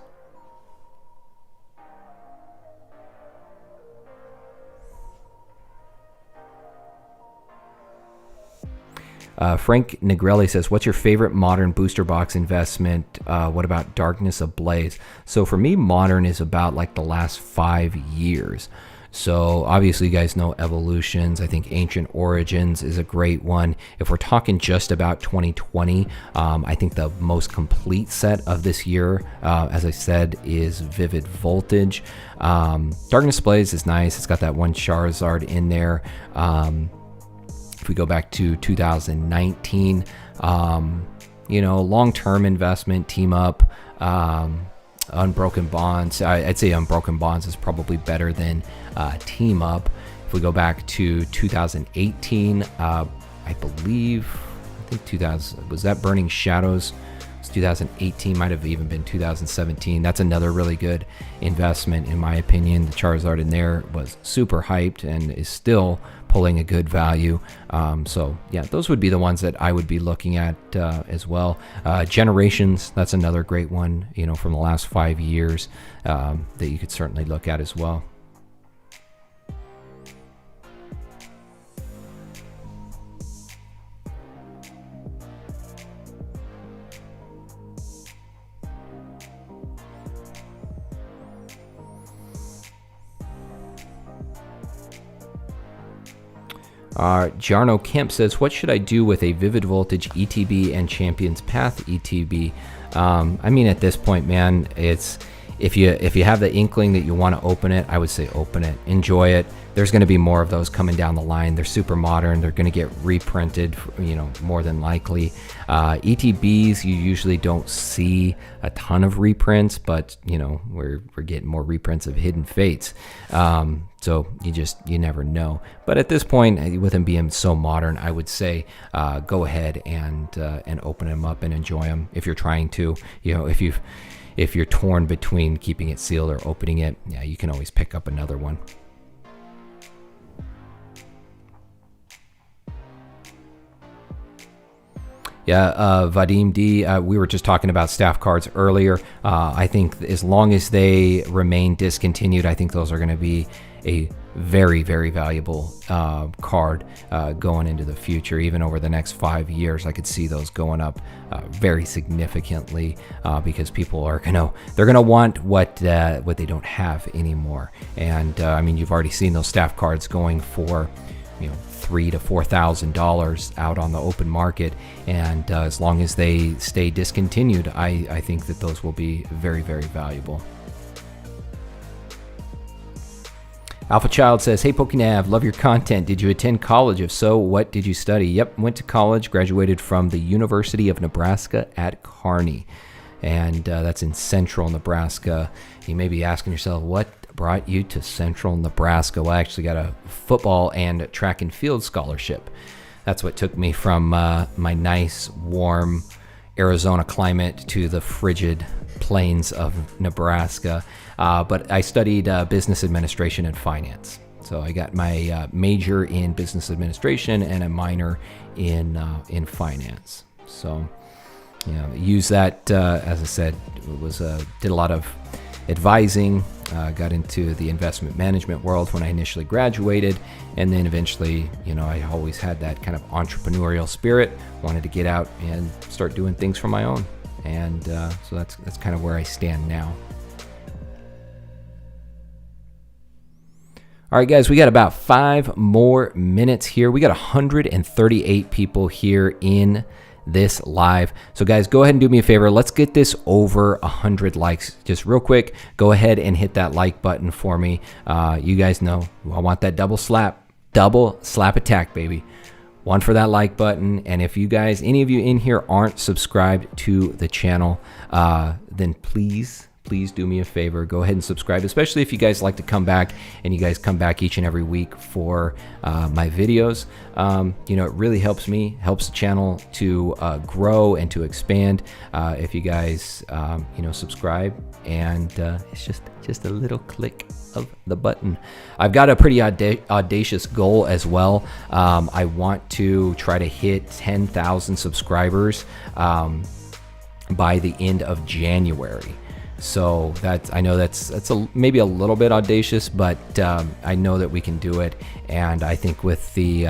A: Frank Negrelli says, what's your favorite modern booster box investment? What about Darkness Ablaze? So for me, modern is about like the last 5 years. So obviously you guys know Evolutions. I think Ancient Origins is a great one. If we're talking just about 2020, I think the most complete set of this year, as I said, is Vivid Voltage. Darkness Ablaze is nice. It's got that one Charizard in there. If we go back to 2019, you know, long-term investment, team up, Unbroken Bonds. I'd say Unbroken Bonds is probably better than team up. If we go back to 2018, I think 2000, was that Burning Shadows? It's 2018, might have even been 2017. That's another really good investment, in my opinion. The Charizard in there was super hyped and is still pulling a good value. So yeah, those would be the ones that I would be looking at as well. Generations, that's another great one, you know, from the last 5 years that you could certainly look at as well. Jarno Kemp says, what should I do with a Vivid Voltage ETB and Champions Path ETB? I mean, at this point, man, it's if you have the inkling that you want to open it, I would say open it, enjoy it. There's going to be more of those coming down the line. They're super modern. They're going to get reprinted, you know, more than likely. ETBs, you usually don't see a ton of reprints, but you know, we're getting more reprints of Hidden Fates. So you never know. But at this point, with them being so modern, I would say go ahead and open them up and enjoy them. If you're trying to, you know, if you're torn between keeping it sealed or opening it, yeah, you can always pick up another one. Yeah, Vadim D, we were just talking about staff cards earlier. I think as long as they remain discontinued, I think those are going to be a very, very valuable card going into the future. Even over the next 5 years, I could see those going up very significantly because people are they're gonna want what they don't have anymore. And I mean, you've already seen those staff cards going for, you know, $3,000 to $4,000 out on the open market, and as long as they stay discontinued, I think that those will be very, very valuable. Alpha Child says, hey, PokéNav, love your content. Did you attend college? If so, what did you study? Yep, went to college, graduated from the University of Nebraska at Kearney. And that's in central Nebraska. You may be asking yourself, what brought you to central Nebraska? Well, I actually got a football and track and field scholarship. That's what took me from my nice, warm Arizona climate to the frigid plains of Nebraska. But I studied business administration and finance. So I got my major in business administration and a minor in finance. So, use that, as I said, did a lot of advising, got into the investment management world when I initially graduated, and then eventually, I always had that kind of entrepreneurial spirit, wanted to get out and start doing things for my own, and so that's kind of where I stand now. All right, guys, we got about 5 more minutes here. We got 138 people here in this live. So guys, go ahead and do me a favor. Let's get this over 100 likes. Just real quick, go ahead and hit that like button for me. You guys know I want that double slap attack, baby. One for that like button. And if you guys, any of you in here aren't subscribed to the channel, then please do me a favor. Go ahead and subscribe, especially if you guys like to come back and you guys come back each and every week for my videos. It really helps me, helps the channel to grow and to expand if you guys, subscribe. And it's just a little click of the button. I've got a pretty audacious goal as well. I want to try to hit 10,000 subscribers by the end of January. So I know that's maybe a little bit audacious, but I know that we can do it. And I think with the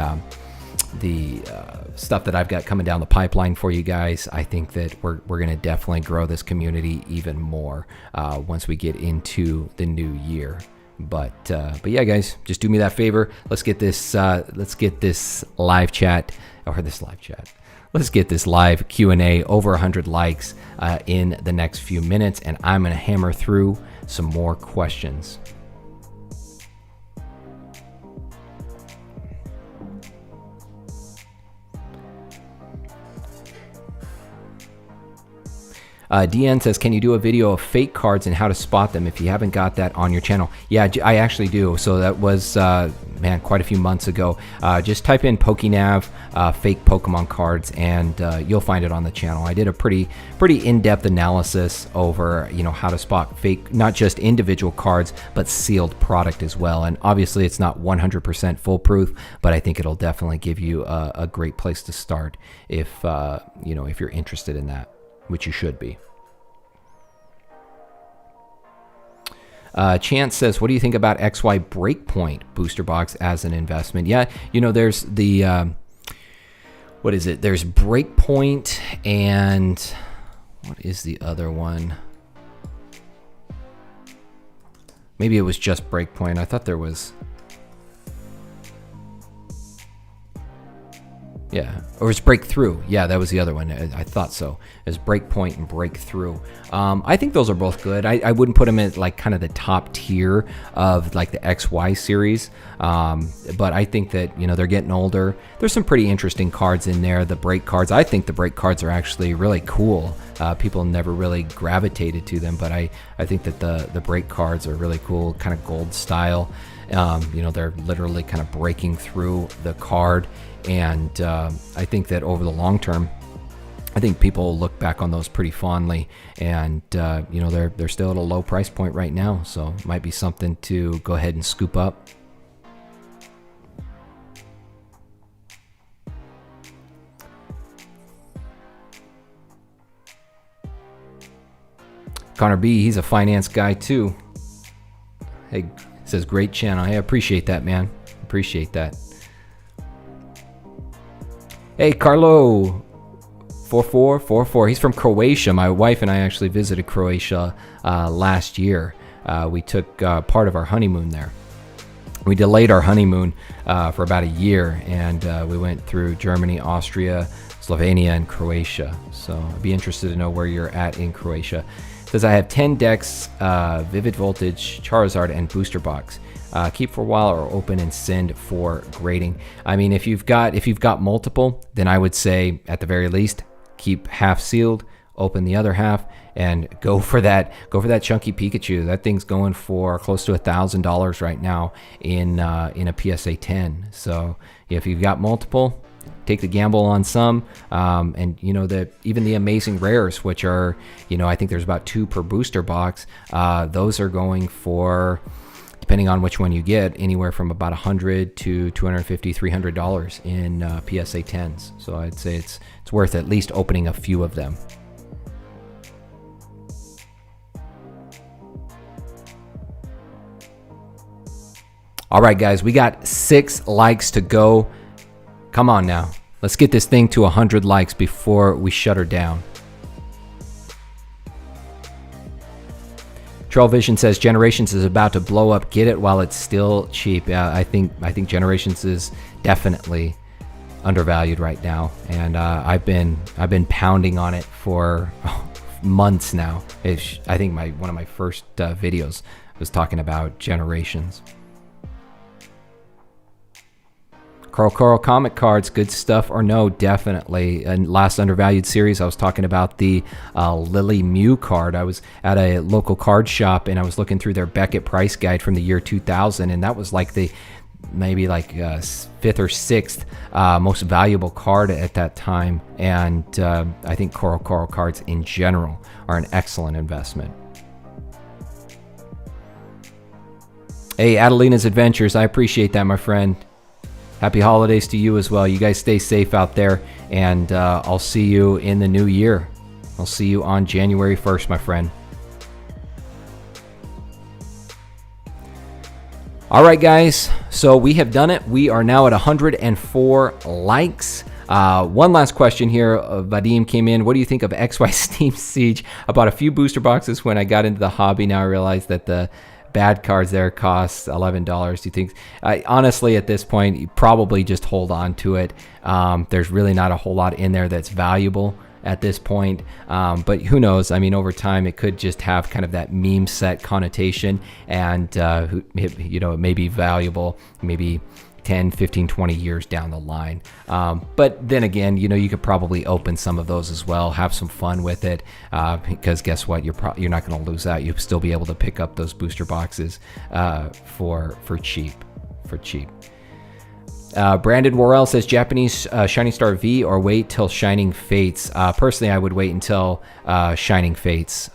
A: stuff that I've got coming down the pipeline for you guys, I think that we're going to definitely grow this community even more once we get into the new year. But yeah, guys, just do me that favor. Let's get this live chat. Let's get this live Q&A over 100 likes in the next few minutes, and I'm going to hammer through some more questions. DN says, can you do a video of fake cards and how to spot them if you haven't got that on your channel? Yeah, I actually do. So that was, quite a few months ago. Just type in PokéNav, fake Pokemon cards, and you'll find it on the channel. I did a pretty in-depth analysis over, how to spot fake, not just individual cards, but sealed product as well. And obviously it's not 100% foolproof, but I think it'll definitely give you a great place to start if you're interested in that, which you should be. Chance says, what do you think about XY Breakpoint booster box as an investment? Yeah, there's the, what is it? There's Breakpoint, and what is the other one? Maybe it was just Breakpoint. I thought there was... Yeah, or it's Breakthrough. Yeah, that was the other one. I thought so. It's Breakpoint and Breakthrough. I think those are both good. I wouldn't put them in like kind of the top tier of like the XY series. But I think that, they're getting older. There's some pretty interesting cards in there. The break cards, I think the break cards are actually really cool. People never really gravitated to them, but I think that the break cards are really cool, kind of gold style. They're literally kind of breaking through the card. And I think that over the long term, I think people look back on those pretty fondly, and they're still at a low price point right now, so it might be something to go ahead and scoop up. Connor B, he's a finance guy too. Hey, says great channel. Hey, I appreciate that, man. Appreciate that. Hey, Carlo, 4444. He's from Croatia. My wife and I actually visited Croatia last year. We took part of our honeymoon there. We delayed our honeymoon for about a year, and we went through Germany, Austria, Slovenia and Croatia. So I'd be interested to know where you're at in Croatia. It says I have 10 decks, Vivid Voltage, Charizard, and Booster Box. Keep for a while or open and send for grading. I mean, if you've got multiple, then I would say at the very least keep half sealed, open the other half, and go for that chunky Pikachu. That thing's going for close to $1,000 right now in a PSA 10. So if you've got multiple, take the gamble on some. And even the amazing rares, which are, I think there's about 2 per booster box. Those are going for, depending on which one you get, anywhere from about $100 to $250, $300 in PSA 10s. So I'd say it's worth at least opening a few of them. All right, guys, we got 6 likes to go. Come on now. Let's get this thing to 100 likes before we shut her down. Troll Vision says Generations is about to blow up. Get it while it's still cheap. I think Generations is definitely undervalued right now, and I've been pounding on it for months now. I think one of my first videos was talking about Generations. Coral comic cards, good stuff or no? Definitely. And last undervalued series, I was talking about the Lily Mew card. I was at a local card shop and I was looking through their Beckett price guide from the year 2000, and that was like maybe 5th or 6th most valuable card at that time. And I think Coral cards in general are an excellent investment. Hey, Adelina's Adventures, I appreciate that, my friend. Happy holidays to you as well. You guys stay safe out there, and I'll see you in the new year. I'll see you on January 1st, my friend. All right, guys. So we have done it. We are now at 104 likes. One last question here. Vadim came in. What do you think of XY Steam Siege? I bought a few booster boxes when I got into the hobby. Now I realize that the bad cards there cost $11. Do you think, honestly, at this point, you probably just hold on to it. There's really not a whole lot in there that's valuable at this point, but who knows? I mean, over time, it could just have kind of that meme set connotation, and it may be valuable, maybe 10, 15, 20 years down the line. But then again, you could probably open some of those as well, have some fun with it, because guess what? You're not going to lose out. You'll still be able to pick up those booster boxes for cheap. Brandon Worrell says Japanese Shining Star V or wait till Shining Fates. Personally, I would wait until Shining Fates.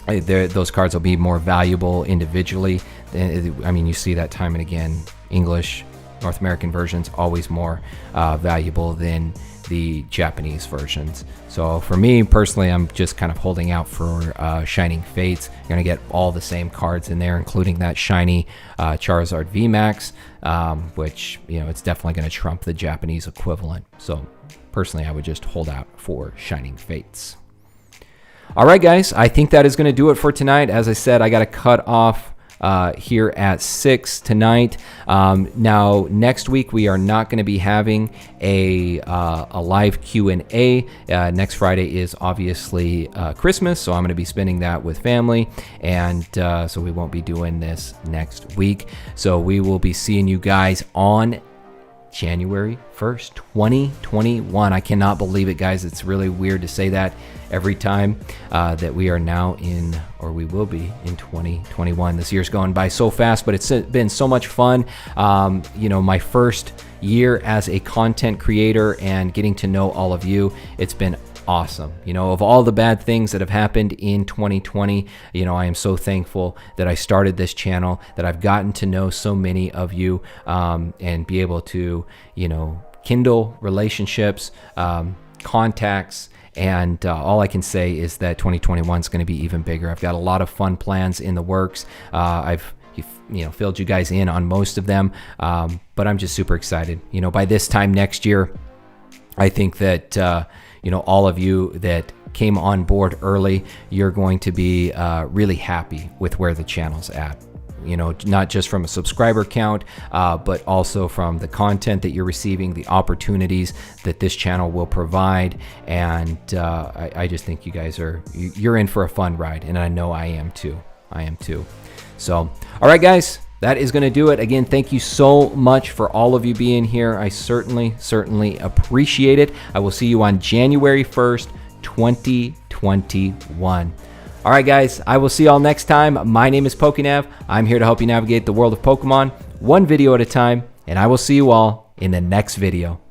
A: Those cards will be more valuable individually. I mean, you see that time and again. English, North American versions always more valuable than the Japanese versions. So for me personally, I'm just kind of holding out for Shining Fates. You're going to get all the same cards in there, including that shiny Charizard VMAX, which, it's definitely going to trump the Japanese equivalent. So personally, I would just hold out for Shining Fates. All right, guys, I think that is going to do it for tonight. As I said, I got to cut off here at 6 tonight. Now next week we are not going to be having a live Q&A. Next Friday is obviously Christmas, so I'm going to be spending that with family, and so we won't be doing this next week. So we will be seeing you guys on January 1st, 2021. I cannot believe it, guys. It's really weird to say that every time that we are now in, or we will be in 2021. This year's going by so fast, but it's been so much fun. My first year as a content creator and getting to know all of you, it's been awesome. Of all the bad things that have happened in 2020, I am so thankful that I started this channel, that I've gotten to know so many of you, and be able to, kindle relationships, contacts, and all I can say is that 2021 is going to be even bigger. I've got a lot of fun plans in the works. I've filled you guys in on most of them, but I'm just super excited. By this time next year, I think that all of you that came on board early, you're going to be really happy with where the channel's at. not just from a subscriber count, but also from the content that you're receiving, the opportunities that this channel will provide. And I just think you guys you're in for a fun ride, and I know I am too. So, all right, guys, that is going to do it. Again, thank you so much for all of you being here. I certainly appreciate it. I will see you on January 1st, 2021. All right, guys, I will see y'all next time. My name is PokéNav. I'm here to help you navigate the world of Pokemon one video at a time, and I will see you all in the next video.